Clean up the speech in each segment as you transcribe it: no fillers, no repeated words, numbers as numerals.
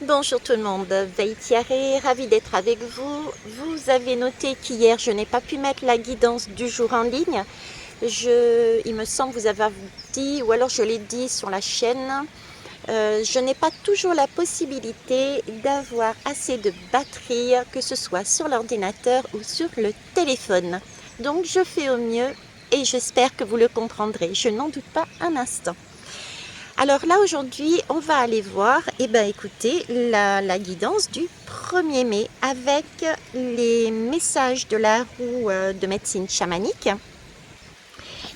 Bonjour tout le monde, Veille Thierry, ravie d'être avec vous. Vous avez noté qu'hier je n'ai pas pu mettre la guidance du jour en ligne. Il me semble que vous avez dit, ou alors je l'ai dit sur la chaîne, je n'ai pas toujours la possibilité d'avoir assez de batterie, que ce soit sur l'ordinateur ou sur le téléphone. Donc je fais au mieux et j'espère que vous le comprendrez, je n'en doute pas un instant. Alors là aujourd'hui on va aller voir écoutez, la guidance du 1er mai avec les messages de la roue de médecine chamanique,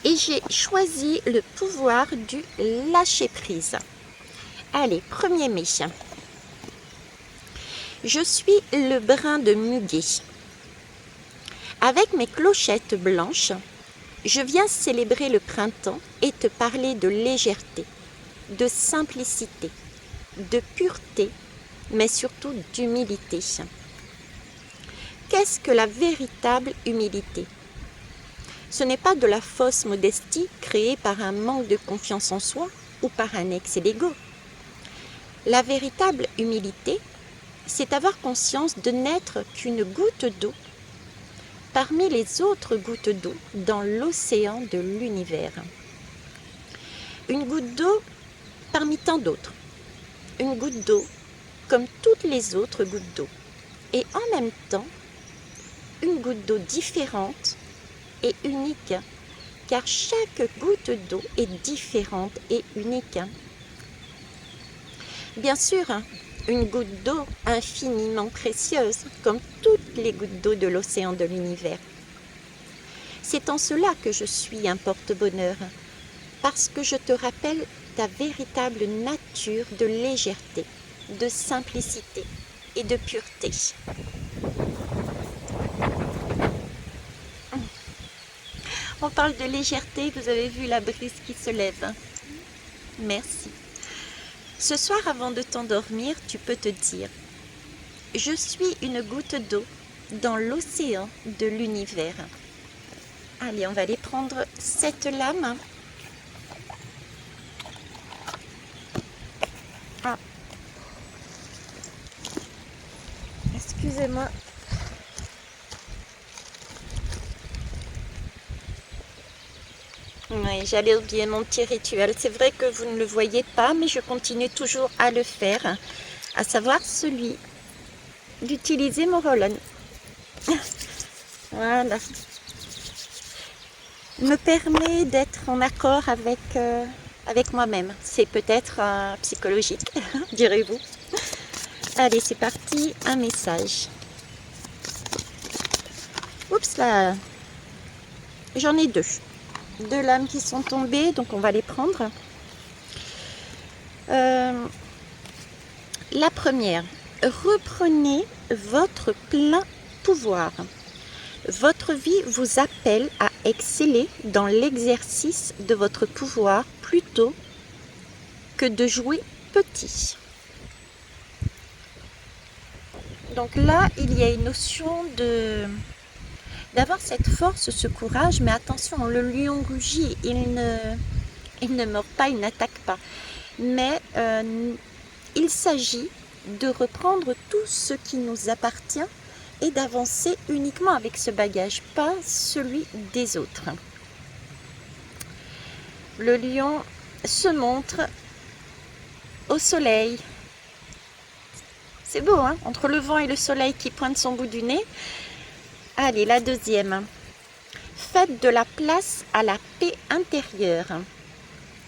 et j'ai choisi le pouvoir du lâcher prise. Allez, 1er mai. Je suis le brin de muguet. Avec mes clochettes blanches, je viens célébrer le printemps et te parler de légèreté, de simplicité, de pureté, mais surtout d'humilité. Qu'est-ce que la véritable humilité? Ce n'est pas de la fausse modestie créée par un manque de confiance en soi ou par un excès d'ego. La véritable humilité, c'est avoir conscience de n'être qu'une goutte d'eau parmi les autres gouttes d'eau dans l'océan de l'univers. Une goutte d'eau parmi tant d'autres. Une goutte d'eau comme toutes les autres gouttes d'eau. Et en même temps, une goutte d'eau différente et unique, car chaque goutte d'eau est différente et unique. Bien sûr, une goutte d'eau infiniment précieuse, comme toutes les gouttes d'eau de l'océan de l'univers. C'est en cela que je suis un porte-bonheur, parce que je te rappelle ta véritable nature de légèreté, de simplicité et de pureté. On parle de légèreté, vous avez vu la brise qui se lève. Merci. Ce soir, avant de t'endormir, tu peux te dire « Je suis une goutte d'eau dans l'océan de l'univers ». Allez, on va aller prendre cette lame. Ah. Excusez-moi. Oui, j'allais oublier mon petit rituel. C'est vrai que vous ne le voyez pas, mais je continue toujours à le faire, à savoir celui d'utiliser mon roll-on. Voilà. Me permet d'être en accord avec moi-même. C'est peut-être psychologique, direz-vous. Allez, c'est parti, un message. Oups là, j'en ai deux lames qui sont tombées, donc on va les prendre. La première, reprenez votre plein pouvoir. Votre vie vous appelle à exceller dans l'exercice de votre pouvoir plutôt que de jouer petit. Donc là, il y a une notion d'avoir cette force, ce courage, mais attention, le lion rugit, il ne mord pas, il n'attaque pas. Mais il s'agit de reprendre tout ce qui nous appartient et d'avancer uniquement avec ce bagage, pas celui des autres. Le lion se montre au soleil. C'est beau, hein? Entre le vent et le soleil qui pointe son bout du nez. Allez, la deuxième. Faites de la place à la paix intérieure.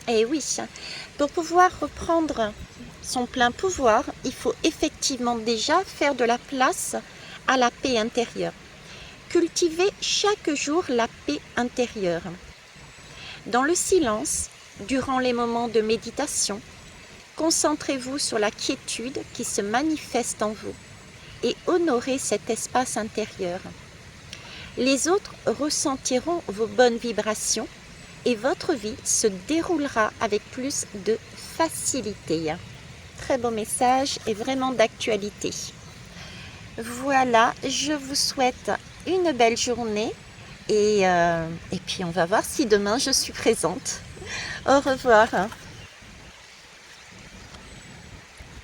Et oui, pour pouvoir reprendre son plein pouvoir, il faut effectivement déjà faire de la place à la paix intérieure. Cultivez chaque jour la paix intérieure. Dans le silence, durant les moments de méditation, concentrez-vous sur la quiétude qui se manifeste en vous et honorez cet espace intérieur. Les autres ressentiront vos bonnes vibrations et votre vie se déroulera avec plus de facilité. Très beau message et vraiment d'actualité. Voilà, je vous souhaite une belle journée et puis on va voir si demain je suis présente. Au revoir.